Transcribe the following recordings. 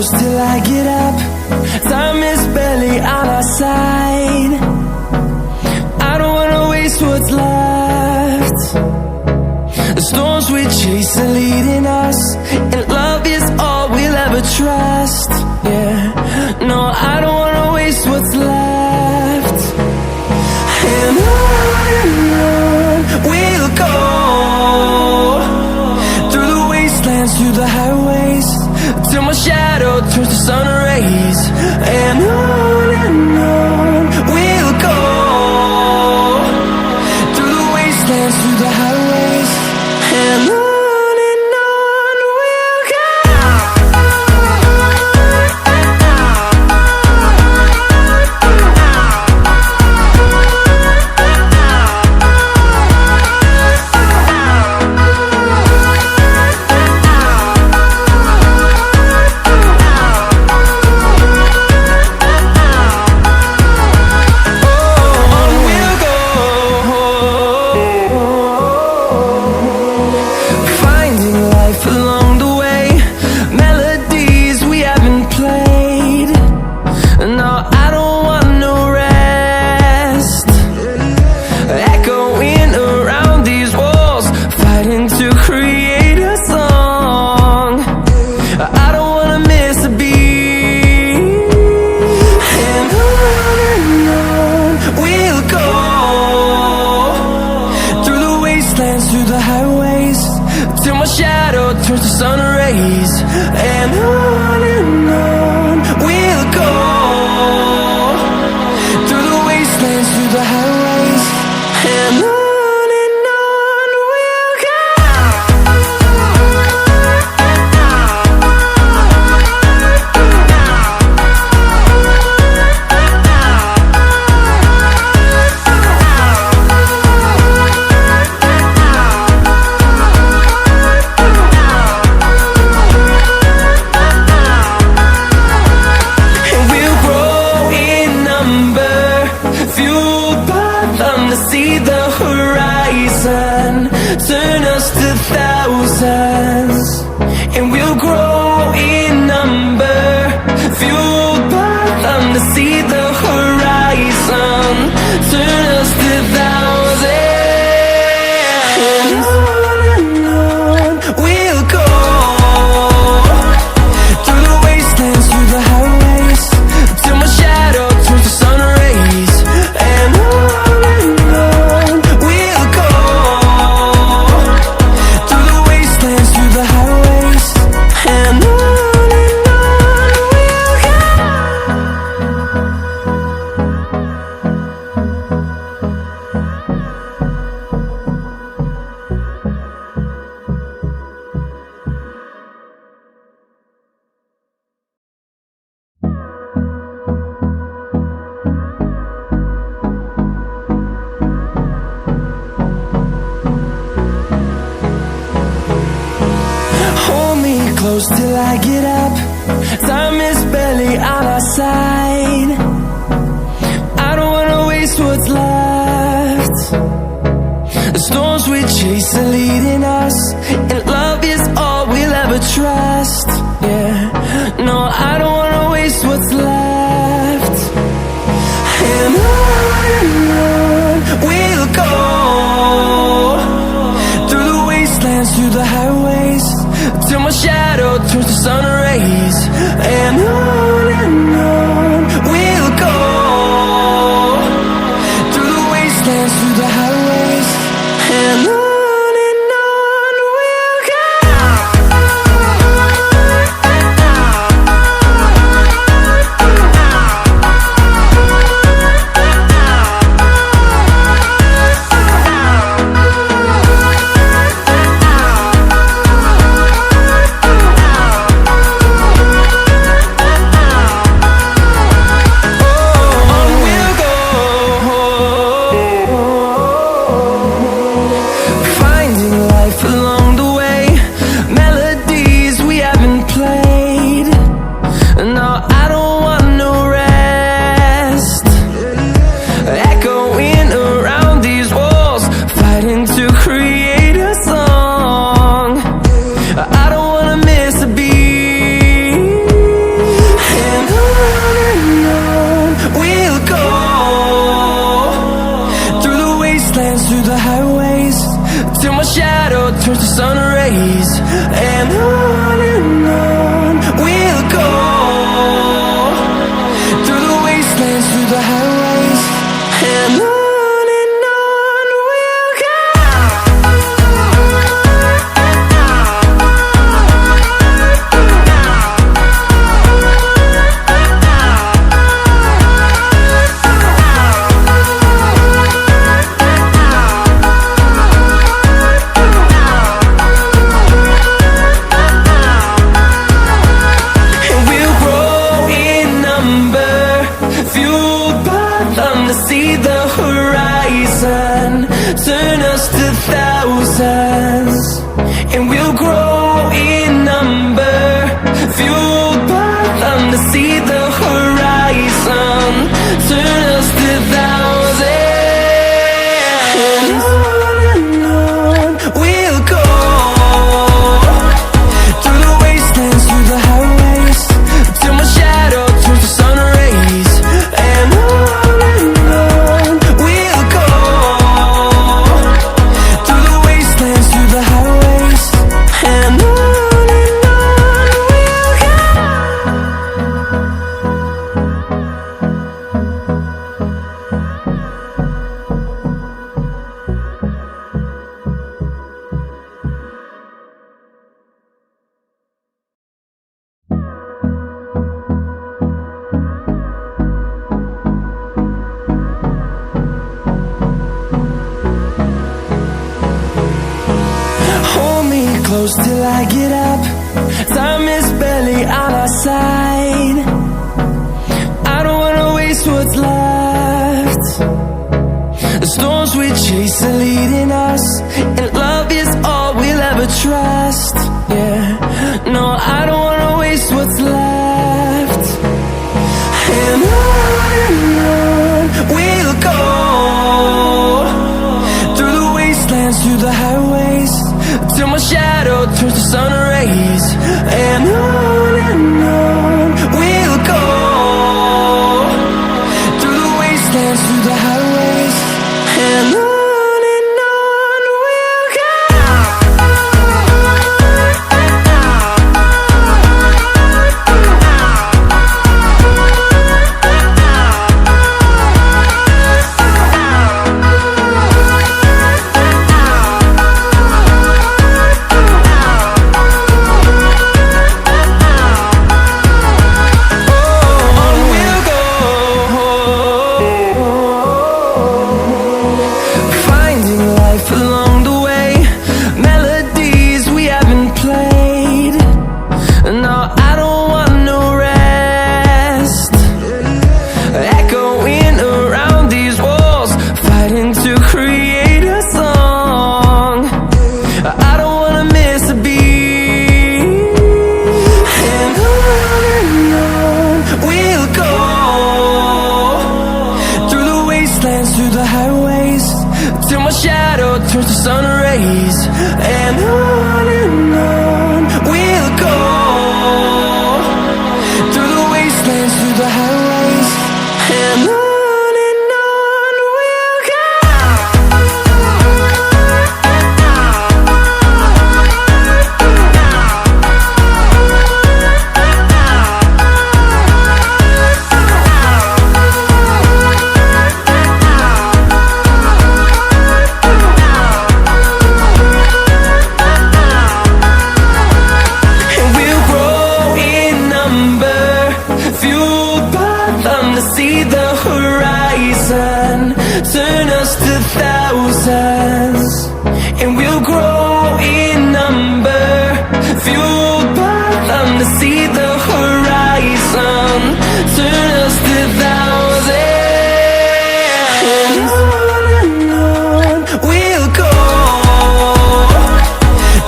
close till I get up. Time is barely on our side. I don't wanna waste what's left. The storms we chase are leading us, and love is all we'll ever trust. Yeah, no, I don't wanna waste what's left. And on we'll go, through the wastelands, through the highways, till my shadow turns to sun rays. And on we'll go, through the wastelands, through the highways, and on we'll go. Through the highways, till my shadow turns to sun rays. And on we'll go, through the wastelands, through the highways, and on we'll go. See the horizon, turn us to thousands, and we'll grow in number, fueled by them. To see the horizon, turn us to thousands, and on we'll go, through the wastelands, through the highways, till my shadow turns to sun rays. And close till I get up. Time is barely on our side. I don't wanna waste what's left. The storms we chase are leading us, and love is all we'll ever trust. Yeah, no, I don't wanna waste what's left. And on we'll go, through the wastelands, through the highways, till my shadow turns to sun rays. And on we'll to see the horizon, turn us to thousands, and we'll grow in number, fueled by them. To see the horizon, turn us to thousands, and on we'll go, through the wastelands, through the highways, till my shadow turns to sun rays. And on we'll go, through the wastelands, through the highways, and on we'll go. Hold me close till I get up. Time is barely on our side. I don't wanna waste what's left. The storms we chase are leading us, and love is all we'll ever trust. Yeah, no, I don't wanna waste what's left. And on we'll go, through the wastelands, through the highways, till my shadow turns to sun rays. And on we'll go, through the wastelands, through the highways, and on we'll go. Through the highways, till my shadow turns to sun rays. And on we'll go, through the wastelands, through the highways, and on we'll go. See the horizon, turn us to thousands, and we'll grow in number, fueled by them. To see the horizon, turn us to thousands, and on we'll go,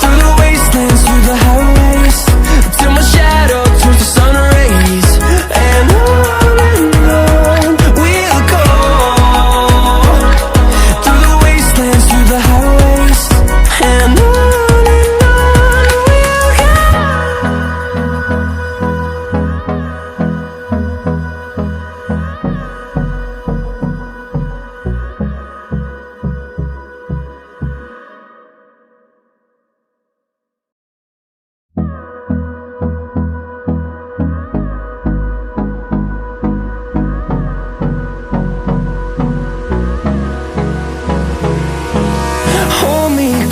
through the wastelands, through the highways, till my shadow turns to sun rays. And on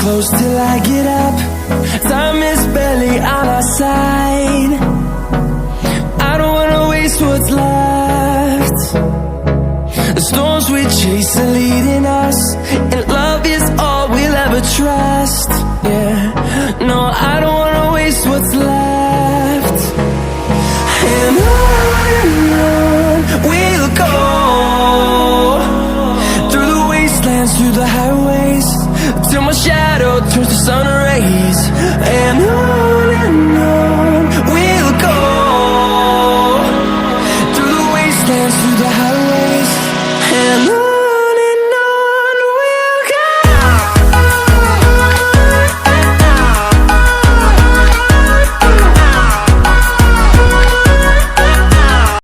close till I get up. Time is barely on our side. I don't wanna waste what's left. The storms we chase are leading us, and love is all we'll ever trust. Yeah, no, I don't wanna waste what's left. And on we'll go, till my shadow turns to sun rays. And on we'll go, through the wastelands, through the highways, and on.